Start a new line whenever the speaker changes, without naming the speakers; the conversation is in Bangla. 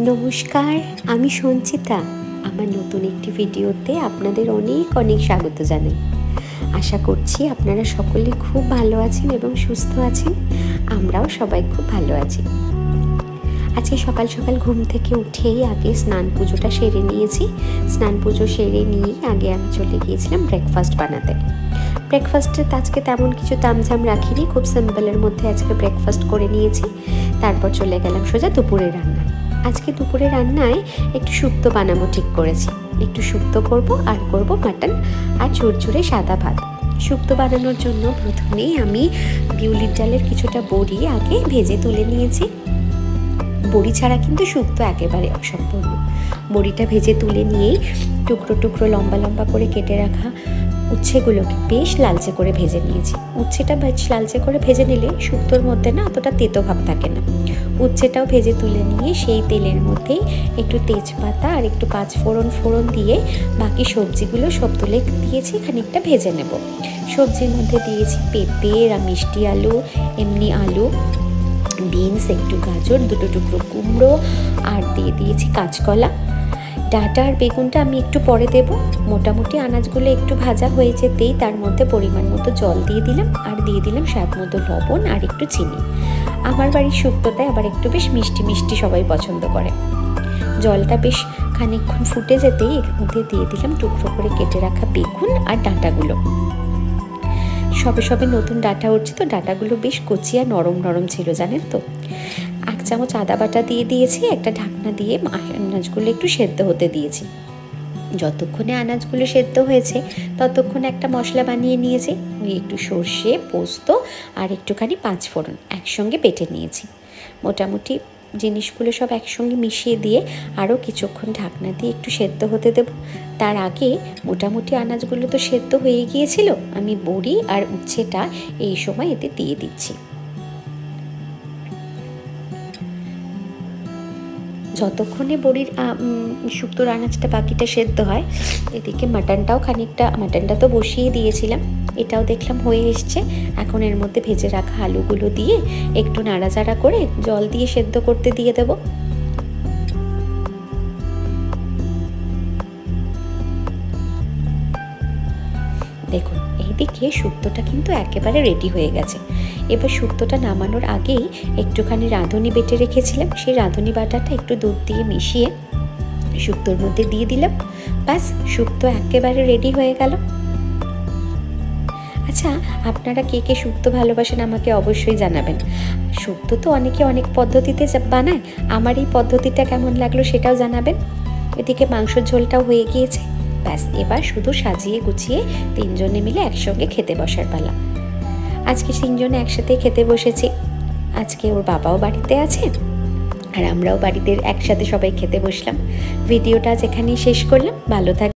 নমস্কার, আমি সঞ্চিতা। আমার নতুন একটি ভিডিওতে আপনাদের অনেক অনেক স্বাগত জানাই। আশা করছি আপনারা সকলে খুব ভালো আছেন এবং সুস্থ আছেন। আমরাও সবাই খুব ভালো আছি। আজকে সকাল সকাল ঘুম থেকে উঠেই আগে স্নান পুজোটা সেরে নিয়েছি। স্নান পুজো সেরে নিয়ে আগে আমি চলে গিয়েছিলাম ব্রেকফাস্ট বানাতে। ব্রেকফাস্টে আজকে তেমন কিছু তামঝাম রাখিনি, খুব সিম্পলের মধ্যে আজকে ব্রেকফাস্ট করে নিয়েছি। তারপর চলে গেলাম সোজা দুপুরের রান্নায়। আজকে দুপুরে রান্নায় একটু শুক্তো বানাবো ঠিক করেছি। একটু শুক্তো করব আর করব মাটন আর ঝুরঝুরে সাদা ভাত। শুক্তো বানানোর জন্য প্রথমেই আমি বিউলির ডালের কিছুটা বড়ি আগে ভেজে তুলে নিয়েছি। বড়ি ছাড়া কিন্তু শুক্তো একেবারে অসম্পূর্ণ। বড়িটা ভেজে তুলে নিয়েই টুকরো টুকরো লম্বা লম্বা করে কেটে রাখা উচ্ছেগুলোকে বেশ লালচে করে ভেজে নিয়েছি। উচ্ছেটা বেশ লালচে করে ভেজে নিলে শুক্তোর মধ্যে না অতটা তেতো ভাব থাকে না। উচ্ছেটাও ভেজে তুলে নিয়ে সেই তেলের মধ্যেই একটু তেজপাতা আর একটু পাঁচফোড়ন দিয়ে বাকি সবজিগুলো সব তুলে দিয়েছি, খানিকটা ভেজে নেব। সবজির মধ্যে দিয়েছি পেঁপে আর মিষ্টি আলু, এমনি আলু, বিনস, একটু গাজর, দুটো টুকরো কুমড়ো আর দিয়ে দিয়েছি কাঁচকলা। ডাঁটা আর বেগুনটা আমি একটু পরে দেব। মোটামুটি আনাজগুলো একটু ভাজা হয়ে যেতেই তার মধ্যে পরিমাণ মতো জল দিয়ে দিলাম আর দিয়ে দিলাম স্বাদ মতো লবণ আর একটু চিনি। আমার বাড়ির শুক্তোটায় আবার একটু বেশ মিষ্টি মিষ্টি সবাই পছন্দ করে। জলটা বেশ খানিকক্ষণ ফুটে যেতেই এর মধ্যে দিয়ে দিলাম টুকরো করে কেটে রাখা বেগুন আর ডাঁটাগুলো। সবে সবে নতুন ডাঁটা উঠছে তো ডাঁটাগুলো বেশ কচি আর নরম নরম ছিল, জানেন তো। 1 চামচ আদা বাটা দিয়ে দিয়েছি, একটা ঢাকনা দিয়ে আনাজগুলো একটু সেদ্ধ হতে দিয়েছি। যতক্ষণে আনাজগুলো সেদ্ধ হয়েছে ততক্ষণে একটা মশলা বানিয়ে নিয়েছি। ওই একটু সর্ষে, পোস্ত আর একটুখানি পাঁচফোড়ন একসঙ্গে বেটে নিয়েছি। মোটামুটি জিনিসগুলো সব একসঙ্গে মিশিয়ে দিয়ে আরও কিছুক্ষণ ঢাকনা দিয়ে একটু সেদ্ধ হতে দেব। তার আগে মোটামুটি আনাজগুলো তো সেদ্ধ হয়ে গিয়েছিল, আমি বড়ি আর উচ্ছেটা এই সময় এতে দিয়ে দিচ্ছি। যতক্ষণে বড়ির শুক্তোর আনাজটা বাকিটা সেদ্ধ হয়, এদিকে মাটনটা তো বসিয়ে দিয়েছিলাম। এটাও দেখলাম হয়ে এসছে। এখন এর মধ্যে ভেজে রাখা আলুগুলো দিয়ে একটু নাড়াচাড়া করে জল দিয়ে সেদ্ধ করতে দিয়ে দেব। দেখুন, এইদিকে শুক্তোটা কিন্তু একেবারে রেডি হয়ে গেছে। এবার শুক্তোটা নামানোর আগেই একটুখানি রাঁধুনি বেটে রেখেছিলাম, সেই রাঁধুনি বাটাটা একটু দুধ দিয়ে মিশিয়ে শুক্তোর মধ্যে দিয়ে দিলাম। ব্যাস, শুক্তো একেবারে রেডি হয়ে গেল। আচ্ছা, আপনারা কে কে শুক্তো ভালোবাসেন আমাকে অবশ্যই জানাবেন। শুক্তো তো অনেকে অনেক পদ্ধতিতে বানায়, আমার এই পদ্ধতিটা কেমন লাগলো সেটাও জানাবেন। এদিকে মাংসের ঝোলটাও হয়ে গিয়েছে। ব্যাস, এবার শুধু সাজিয়ে গুছিয়ে 3 জনে মিলে একসঙ্গে খেতে বসার পালা। আজকে 3 জনে একসাথে খেতে বসেছি। আজকে ওর বাবাও বাড়িতে আছে আর আমরাও বাড়িতে একসাথে সবাই খেতে বসলাম। ভিডিওটা আজ এখানেই শেষ করলাম। ভালো থাকবেন।